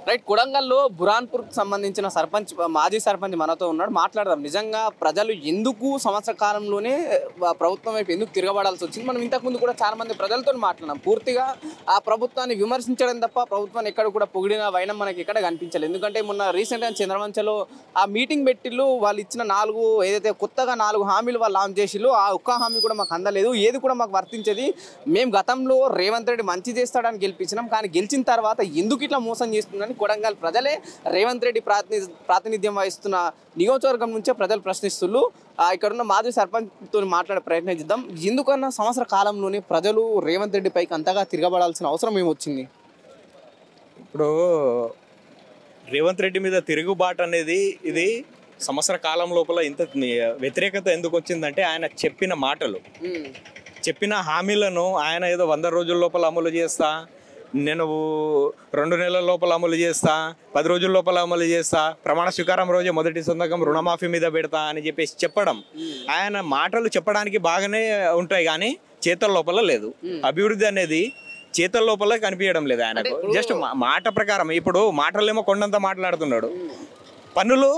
Right కొడంగల్లో బురాన్పూర్కి సంబంధించిన సర్పంచ్ మాజీ సర్పంచ్ మనతో ఉన్నాడు మాట్లాడదాం నిజంగా ప్రజలు ఎందుకు సంవత్సర కాలంలోనే ప్రభుత్వం వైపు ఎందుకు తిరగబడాల్సి వచ్చింది మనం ఇంతకుముందు కూడా చాలా మంది ప్రజలతో మాట్లాడినాం పూర్తిగా ఆ ప్రభుత్వాన్ని విమర్శించడం తప్ప ప్రభుత్వాన్ని ఎక్కడ కూడా పొగిడిన వైనం మనకి ఎక్కడ కనిపించలేదు ఎందుకంటే మొన్న రీసెంట్గా చంద్రవంచలో ఆ మీటింగ్ పెట్టిళ్ళు వాళ్ళు ఇచ్చిన 4 ఏదైతే కొత్తగా 4 హామీలు వాళ్ళు లాంచ్ చేసిళ్ళు ఆ ఒక్క హామీ కూడా మాకు అందలేదు ఏది కూడా మాకు వర్తించేది మేము గతంలో రేవంత్ రెడ్డి మంచి చేస్తాడని గెలిపించినాం కానీ గెలిచిన తర్వాత ఎందుకు ఇట్లా మోసం చేస్తుందని కొడంగల్ ప్రజలే రేవంత్ రెడ్డి ప్రాతినిధ్యం వహిస్తున్న నియోజకవర్గం నుంచే ప్రజలు ప్రశ్నిస్తున్నారు ఇక్కడున్న మాజీ సర్పంచ్తో మాట్లాడే ప్రయత్నం చేద్దాం ఎందుకన్నా సంవత్సర కాలంలోనే ప్రజలు రేవంత్ రెడ్డి పైకి అంతగా తిరగబడాల్సిన అవసరం ఏమొచ్చింది ఇప్పుడు రేవంత్ రెడ్డి మీద తిరుగుబాటు అనేది ఇది సంవత్సర కాలం లోపల ఇంత వ్యతిరేకత ఎందుకు వచ్చిందంటే ఆయన చెప్పిన మాటలు చెప్పిన హామీలను ఆయన ఏదో 100 రోజుల లోపల అమలు చేస్తా నేను 2 నెలల లోపల అమలు చేస్తా 10 రోజుల లోపల అమలు చేస్తా ప్రమాణ స్వీకారం రోజే మొదటి సంతకం రుణమాఫీ మీద పెడతా అని చెప్పేసి చెప్పడం ఆయన మాటలు చెప్పడానికి బాగానే ఉంటాయి కానీ చేతల లోపల లేదు అభివృద్ధి అనేది చేతల లోపల కనిపించడం లేదు ఆయనకు జస్ట్ మాట ప్రకారం ఇప్పుడు మాటలేమో కొండంత మాట్లాడుతున్నాడు పనులు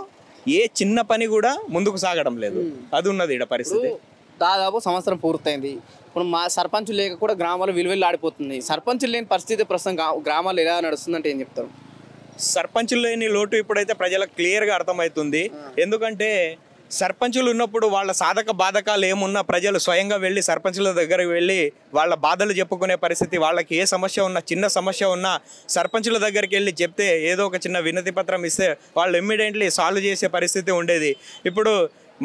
ఏ చిన్న పని కూడా ముందుకు సాగడం లేదు అది ఉన్నది ఇక్కడ పరిస్థితి దాదాపు సంవత్సరం పూర్తయింది ఇప్పుడు మా సర్పంచ్ లేక కూడా గ్రామాలు విలువెల్లి ఆడిపోతుంది సర్పంచులు లేని పరిస్థితి ప్రస్తుతం గ్రామాలు ఎలా నడుస్తుందంటే ఏం చెప్తారు సర్పంచులు లేని లోటు ఇప్పుడైతే ప్రజలకు క్లియర్గా అర్థమవుతుంది ఎందుకంటే సర్పంచులు ఉన్నప్పుడు వాళ్ళ సాధక బాధకాలు ఏమున్నా ప్రజలు స్వయంగా వెళ్ళి సర్పంచుల దగ్గరికి వెళ్ళి వాళ్ళ బాధలు చెప్పుకునే పరిస్థితి వాళ్ళకి ఏ సమస్య ఉన్నా చిన్న సమస్య ఉన్నా సర్పంచుల దగ్గరికి వెళ్ళి చెప్తే ఏదో ఒక చిన్న వినతి పత్రం ఇస్తే వాళ్ళు ఇమ్మీడియట్లీ సాల్వ్ చేసే పరిస్థితి ఉండేది ఇప్పుడు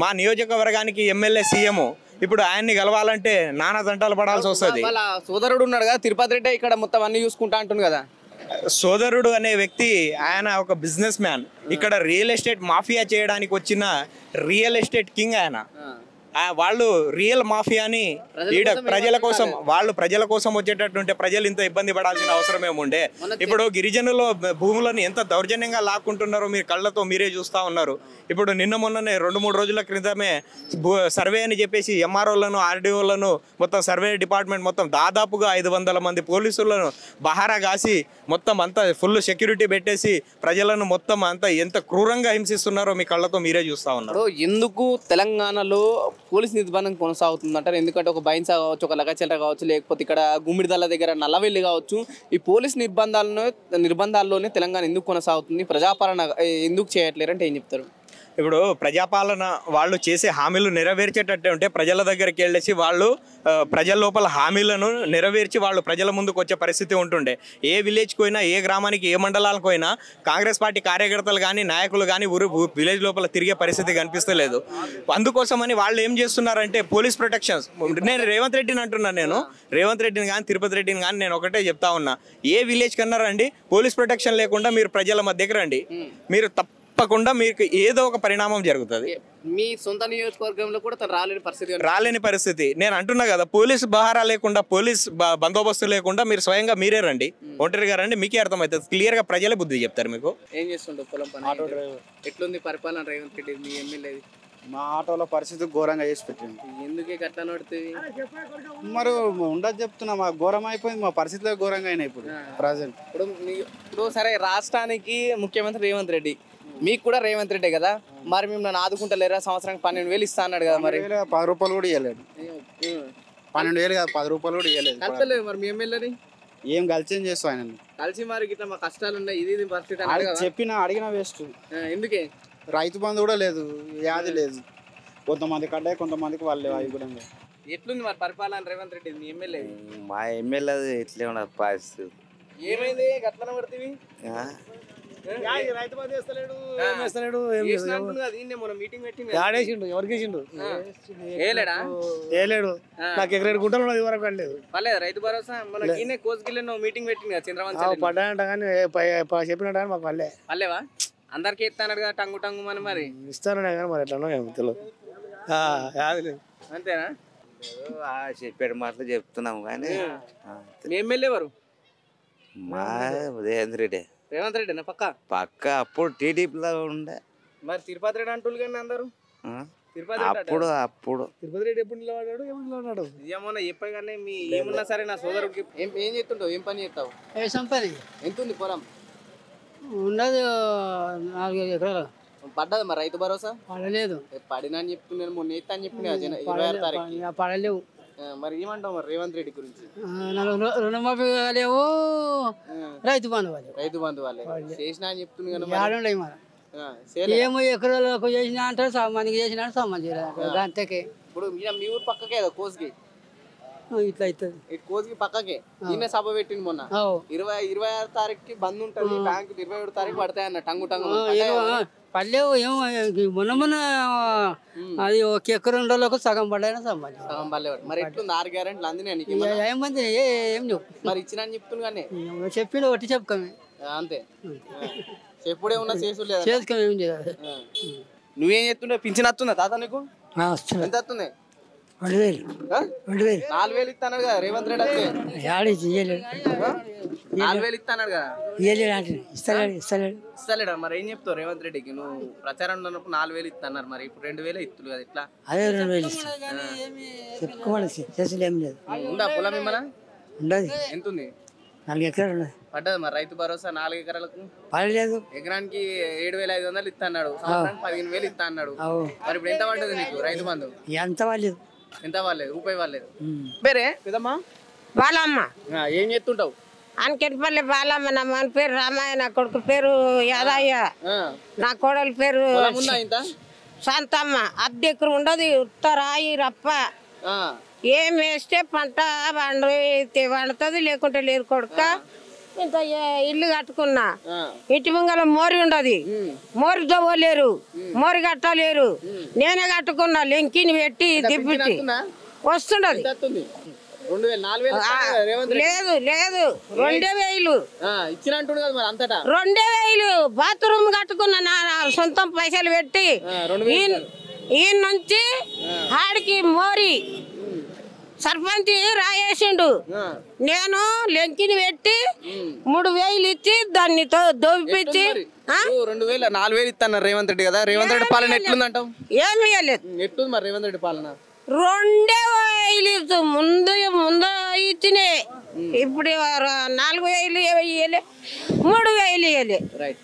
మా నియోజకవర్గానికి ఎమ్మెల్యే సీఎం ఇప్పుడు ఆయన్ని కలవాలంటే నానా తంటాలు పడాల్సి వస్తుంది వాళ్ళ సోదరుడు ఉన్నాడు కదా తిరుపతి రెడ్డి ఇక్కడ మొత్తం అన్ని చూసుకుంటా అంటుంది కదా సోదరుడు అనే వ్యక్తి ఆయన ఒక బిజినెస్ మ్యాన్ ఇక్కడ రియల్ ఎస్టేట్ మాఫియా చేయడానికి వచ్చిన రియల్ ఎస్టేట్ కింగ్ ఆయన వాళ్ళు రియల్ మాఫియాని ఈడ ప్రజల కోసం వచ్చేటట్టుంటే ప్రజలు ఇంత ఇబ్బంది పడాల్సిన అవసరం ఏముండే ఇప్పుడు గిరిజనుల భూములను ఎంత దౌర్జన్యంగా లాక్కుంటున్నారో మీరు కళ్ళతో మీరే చూస్తూ ఉన్నారు ఇప్పుడు నిన్న మొన్ననే 2-3 రోజుల క్రితమే సర్వే అని చెప్పేసి ఎంఆర్ఓలను ఆర్డీఓలను మొత్తం సర్వే డిపార్ట్మెంట్ మొత్తం దాదాపుగా 500 మంది పోలీసులను బహారా కాసి మొత్తం అంతా ఫుల్ సెక్యూరిటీ పెట్టేసి ప్రజలను మొత్తం అంతా ఎంత క్రూరంగా హింసిస్తున్నారో మీ కళ్ళతో మీరే చూస్తూ ఉన్నారు ఎందుకు తెలంగాణలో పోలీస్ నిర్బంధం కొనసాగుతుందంటారు ఎందుకంటే ఒక బైన్సా కావచ్చు ఒక లగచెల్ర కావచ్చు లేకపోతే ఇక్కడ గుమ్మిడిదల్ల దగ్గర నల్లవెల్లి కావచ్చు ఈ పోలీస్ నిర్బంధాల్లోనే తెలంగాణ ఎందుకు కొనసాగుతుంది ప్రజాపాలన ఎందుకు చేయట్లేరు అంటే ఏం చెప్తారు ఇప్పుడు ప్రజాపాలన వాళ్ళు చేసే హామీలు నెరవేర్చేటట్టే ఉంటే ప్రజల దగ్గరికి వెళ్ళేసి వాళ్ళు ప్రజల లోపల హామీలను నెరవేర్చి వాళ్ళు ప్రజల ముందుకు వచ్చే పరిస్థితి ఉంటుండే ఏ విలేజ్కి పోయినా ఏ గ్రామానికి ఏ మండలానికి పోయినా కాంగ్రెస్ పార్టీ కార్యకర్తలు కానీ నాయకులు కానీ విలేజ్ లోపల తిరిగే పరిస్థితి కనిపిస్తలేదు అందుకోసమని వాళ్ళు ఏం చేస్తున్నారంటే పోలీస్ ప్రొటెక్షన్స్ నేను రేవంత్ రెడ్డిని అంటున్నాను నేను రేవంత్ రెడ్డిని కానీ తిరుపతి రెడ్డిని కానీ నేను ఒకటే చెప్తా ఉన్నా ఏ విలేజ్ కన్నా రండి పోలీస్ ప్రొటెక్షన్ లేకుండా మీరు ప్రజల మధ్యకి రండి మీరు తప్పకుండా మీకు ఏదో ఒక పరిణామం జరుగుతుంది మీ సొంత నియోజకవర్గంలో కూడా రాలేని పరిస్థితి నేను అంటున్నా కదా పోలీసు బహారా లేకుండా పోలీస్ బందోబస్తు లేకుండా మీరు స్వయంగా మీరే రండి ఒంటరిగా రండి మీకే అర్థమవుతుంది క్లియర్ గా ప్రజలే బుద్ధి చెప్తారు మీకు ఏం చేస్తుంటారు పొలం పని ఎట్లుంది పరిపాలన రేవంత్ రెడ్డి మీ ఎమ్మెల్యేది మా ఆటోలో పరిస్థితి ఘోరంగా చేసి పెట్టింది ఎందుకే గట్లా నడుతుంది మరి ఉండదు చెప్తున్నా మా ఘోరం అయిపోయింది మా పరిస్థితిలో ఘోరంగా అయినాయి ఇప్పుడు ప్రజెంట్ ఇప్పుడు సరే రాష్ట్రానికి ముఖ్యమంత్రి రేవంత్ రెడ్డి మీకు కూడా రేవంత్ రెడ్డి కదా మరి మేము నన్ను ఆదుకుంటలేరా సంవత్సరానికి 12,000 ఇస్తా అన్నాడు కదా మరి 10 రూపాయలు కూడా ఇవ్వలేదు 12,000 కాదు 10 రూపాయలు కూడా ఇవ్వలేదు మరి మీ ఎమ్మెల్యేని ఏం కలిసి ఏం చేస్తావు ఆయన కలిసి మరి ఇట్లా మా కష్టాలు ఉన్నాయి ఇది పరిస్థితి చెప్పినా అడిగినా వేస్ట్ ఎందుకే రైతు బంధు కూడా లేదు యాది లేదు కొంతమంది కడ్డాయి కొంతమందికి వాళ్ళు అవి కూడా ఎట్లుంది మరి పరిపాలన రేవంత్ రెడ్డి మీ ఎమ్మెల్యే మా ఎమ్మెల్యే ఇట్లే ఉన్నది పరిస్థితి ఏమైంది గట్లనే పడుతుంది రైతు బంధు చేస్తలేడు మీటింగ్ ఆడేసిండు ఎవరికి వేయలేడు నాకు ఎక్కడ గుంటలు ఉన్నది వరకు లేదు పర్లేదు రైతు భరోసా మన కోసుకెళ్ళి మీటింగ్ పెట్టింది కదా చంద్రబాబు పడ్డాయంట కానీ చెప్పినట్టు కానీ మాకు పర్లేవా అందరికి ఇస్తాడు కదా టంగు టంగు అని మరి ఇస్తాననే కానీ మరి ఎట్లా తెలియదు అంతేనా చెప్పాడు మాటలు చెప్తున్నాము కానీ మీ ఎమ్మెల్యే ఎవరు మా రేవంత్ రెడ్డి పక్క అప్పుడు టీడీపీలో ఉండే మరి తిరుపతి రెడ్డి అంటులు కానీ అందరూ అప్పుడు తిరుపతి రెడ్డి ఎప్పుడు నిలబడ్డాడు ఏమన్నా చెప్పగానే మీ ఏమున్నా సరే నా సోదరుడికి ఏం చేస్తుంటావు ఏం పని చేస్తావు పని ఎంత ఉంది పొలం ఉన్నది 4 ఎకరాలు. పడ్డది మరి రైతు భరోసా? పడలేదు. పడినా అని చెప్తున్నాను, మొన్న ఎత్తా అని చెప్తున్నా 26 తారీఖు. పడలేవు. మరి ఏమంటావు మరి రేవంత్ రెడ్డి గురించి? రుణమాఫీ లేవు, రైతు బంధు వాళ్ళు. రైతు బంధు వాళ్ళే చేసినా అని చెప్తున్నాను. ఏమో ఎకరాలకు చేసినా అంటారు, మందికి చేసినా సంబంధం చేయలేదు అంతకే. ఇప్పుడు మీ ఊరు పక్కకే కదా కోస్గి, ఇట్లా అవుతుంది. ఇటు కోస్గి పక్కకే ఈయన సభ పెట్టింది మొన్న. 26 తారీఖుకి బంద్ ఉంటుంది, బ్యాంకు 27 తారీఖు పడతాయి అన్న. టంగు టంగు పడలేవు. ఏమో మొన్న అది 1 ఎకరం రోజులకు సగం పడ్డాయినా సంబంధం. సగం పడలేవు. మరి ఎట్లుంది 6 గ్యారెంటీలు అందినాయి? ఏమంది ఏం లేవు. మరి ఇచ్చిన అని చెప్తున్నా కానీ చెప్పిన ఒకటి చెప్పుకోమే అంతే. చెప్పుడే ఉన్నా చేసుడు లేదా? చేసుకోమే ఏం చేయాలి. నువ్వేం చెప్తుండే? పింఛన్ వస్తుందా తాత నీకు? ఎంత వస్తుంది? 2000. 4000 ఇస్తాడు కదా రేవంత్ రెడ్డి. వస్తే 4000 ఇస్తాడు కదా. ఇస్తలేడా? మరి ఏం చెప్తావు రేవంత్ రెడ్డికి? నువ్వు ప్రచారం ఉన్నప్పుడు 4000 ఇస్తున్నారు, మరి ఇప్పుడు 2000 ఇస్తులు కదా, ఇట్లా అదే 2000 ఉందా పొలం ఏమన్నా? ఉండదు. ఎంత ఉంది? 4 ఎకరాలు ఉన్నది. పడ్డది మరి రైతు భరోసా 4 ఎకరాలకు? పడలేదు. ఎకరానికి 7500 ఇస్తా అన్నాడు, సంవత్సరానికి 15000 ఇస్తా అన్నాడు. మరి ఇప్పుడు ఎంత పడ్డది నీకు రైతు బంధు? ఎంత వాళ్ళలేదు. ఎంత వాళ్ళలేదు? రూపాయి వాళ్ళలేదు. పేరే పెదమ్మా? బాలమ్మ. ఏం చేస్తుంటావు? అనకెట్పల్లి బాలమ్మ. నా మన పేరు రామాయ, నా కొడుకు పేరు యాదయ్య, నా కోడలి పేరు శాంతమ్మ. అద్దెక్కరు ఉండదు, ఉత్తరాయి రప్ప. ఏం వేస్తే పంట వండుతుంది, లేకుంటే లేదు కొడుక. ఇంత ఇల్లు కట్టుకున్నా, ఇంటి ముంగల మోరి ఉండదు, మోరి దవ్వలేరు, మోరి కట్టలేరు. నేనే కట్టుకున్నా, లెంకిని పెట్టి తిప్పిట్టి వస్తుండదు. లేదు లేదు 2000 ఇచ్చినట్టు కదా మరి అంతటా. 2000 బాత్రూమ్ కట్టుకున్నా నా సొంతం పైసలు పెట్టి. ఈయన నుంచి ఆడికి మోరి సర్పంచ్ రాయేసిండు. నేను లెంకిని పెట్టి 3000 ఇచ్చి దాన్ని దోపిచ్చి 2000 4000 ఇస్తాను రేవంత్ రెడ్డి కదా. రేవంత్ రెడ్డి పాలన ఎట్లుందంటావు? ఏమి ఇవ్వలేదు. ఎట్లుంది మరి రేవంత్ రెడ్డి పాలన? 2000 ముందు ఇచ్చినాయి, ఇప్పుడు 4000 ఇవ్వలే, 3000 ఇవ్వలే. రైట్.